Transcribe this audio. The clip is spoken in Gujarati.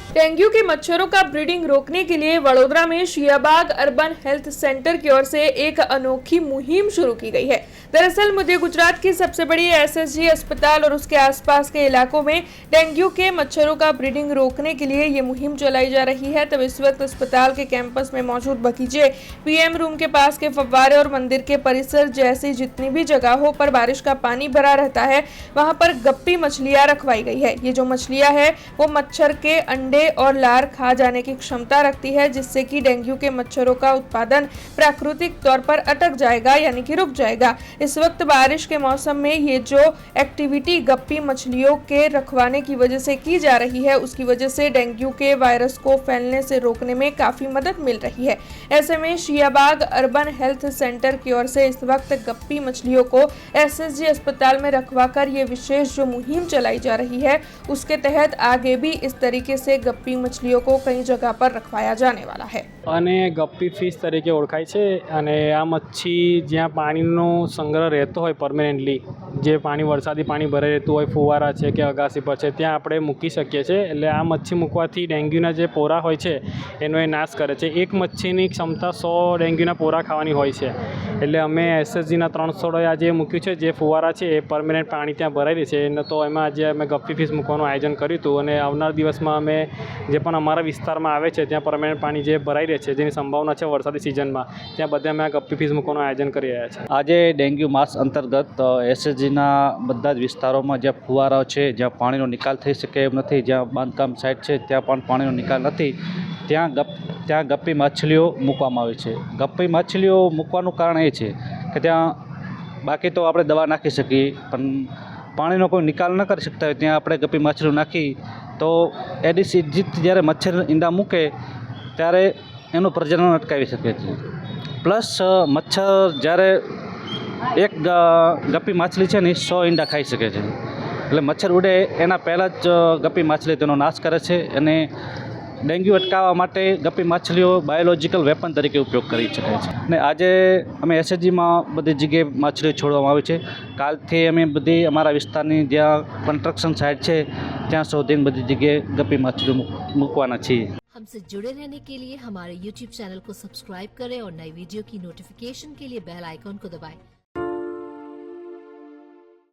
डेंगू के मच्छरों का ब्रीडिंग रोकने के लिए वडोदरा में शियाबाग अर्बन हेल्थ सेंटर की ओर से एक अनोखी मुहिम शुरू की गई है। दरअसल मध्य गुजरात की सबसे बड़ी एसएसजी अस्पताल और उसके आसपास के इलाकों में डेंगू के मच्छरों का ब्रीडिंग रोकने के लिए ये मुहिम चलाई जा रही है। तब इस वक्त अस्पताल के कैंपस में मौजूद बगीचे, पीएम रूम के पास के फव्वारे और मंदिर के परिसर जैसी जितनी भी जगहों पर बारिश का पानी भरा रहता है, वहां पर गप्पी मछलियां रखवाई गई है। ये जो मछलियां है वो मच्छर के अंडे और लार खा जाने की क्षमता रखती है, जिससे कि डेंगू के मच्छरों का उत्पादन प्राकृतिक तौर पर अटक जाएगा, यानी कि रुक जाएगा। इस वक्त बारिश के मौसम में ये जो एक्टिविटी गप्पी मछलियों के रखवाने की वजह से की जा रही है, उसकी वजह से डेंगू के वायरस को फैलने से रोकने में काफी मदद मिल रही है। ऐसे में शियाबाग अर्बन हेल्थ सेंटर की ओर से इस वक्त गप्पी मछलियों को एसएसजी अस्पताल में रखवाकर ये विशेष जो मुहिम चलाई जा रही है, उसके तहत आगे भी इस तरीके से गप्पी मछलियों को कई जगह पर रखवाया जाने वाला है। અને ગપ્પી ફિશ તરીકે ઓળખાય છે અને આ મચ્છી જ્યાં પાણીનો સંગ્રહ રહેતો હોય પરમેનન્ટલી, જે પાણી વરસાદી પાણી ભરાઈ રહેતું હોય, ફુવારા છે કે અગાસી પર છે, ત્યાં આપણે મૂકી શકીએ છીએ। એટલે આ મચ્છી મૂકવાથી ડેન્ગ્યુના જે પોરા હોય છે એનો એ નાશ કરે છે। એક મચ્છીની ક્ષમતા 100 ડેન્ગ્યુના પોરા ખાવાની હોય છે। એટલે અમે એસએસજીના 3 સ્થળોએ આજે મૂક્યું છે, જે ફુવારા છે એ પરમેનન્ટ પાણી ત્યાં ભરાઈ રહે છે। તો એમાં આજે અમે ગપ્પી ફિશ મૂકવાનું આયોજન કર્યું હતું અને આવનાર દિવસમાં અમે જે પણ અમારા વિસ્તારમાં આવે છે ત્યાં પરમેનન્ટ પાણી જે ભરાઈ રહે છે, જેની સંભાવના છે વરસાદી સિઝનમાં, ત્યાં બધે અમે આ ગપ્પી ફિશ મૂકવાનું આયોજન કરી રહ્યા છીએ। આજે ડેન્ગ્યુ માસ અંતર્ગત એસએસજીના બધા જ વિસ્તારોમાં જ્યાં ફુવારાઓ છે, જ્યાં પાણીનો નિકાલ થઈ શકે એમ નથી, જ્યાં બાંધકામ સાઇટ છે ત્યાં પણ પાણીનો નિકાલ નથી, ત્યાં ગપ્પી માછલીઓ મૂકવામાં આવી છે। ગપ્પી માછલીઓ મૂકવાનું કારણ એ છે કે ત્યાં બાકી તો આપણે દવા નાખી શકીએ, પણ પાણીનો કોઈ નિકાલ ન કરી શકતા હોય ત્યાં આપણે ગપ્પી માછલીઓ નાખી તો એડિસ ઇજિપ્ત જ્યારે મચ્છર ઈંડા મૂકે ત્યારે એનું પ્રજનન અટકાવી શકે છે। પ્લસ મચ્છર જ્યારે એક ગપ્પી માછલી છે ને 100 ઈંડા ખાઈ શકે છે। એટલે મચ્છર ઉડે એના પહેલાં જ ગપ્પી માછલી તેનો નાશ કરે છે અને ડેન્ગ્યુ અટકાવવા માટે ગપ્પી માછલીઓ બાયોલોજિકલ વેપન તરીકે ઉપયોગ કરી શકાય છે। અને આજે અમે એસએસજીમાં બધી જગ્યાએ માછલીઓ છોડવામાં આવી છે। કાલથી અમે બધી અમારા વિસ્તારની જ્યાં કન્સ્ટ્રક્શન સાઇટ છે ત્યાં શોધીને બધી જગ્યાએ ગપ્પી માછલીઓ મૂકવાના છીએ। हमसे जुड़े रहने के लिए हमारे YouTube चैनल को सब्सक्राइब करें और नई वीडियो की नोटिफिकेशन के लिए बेल आइकॉन को दबाएं।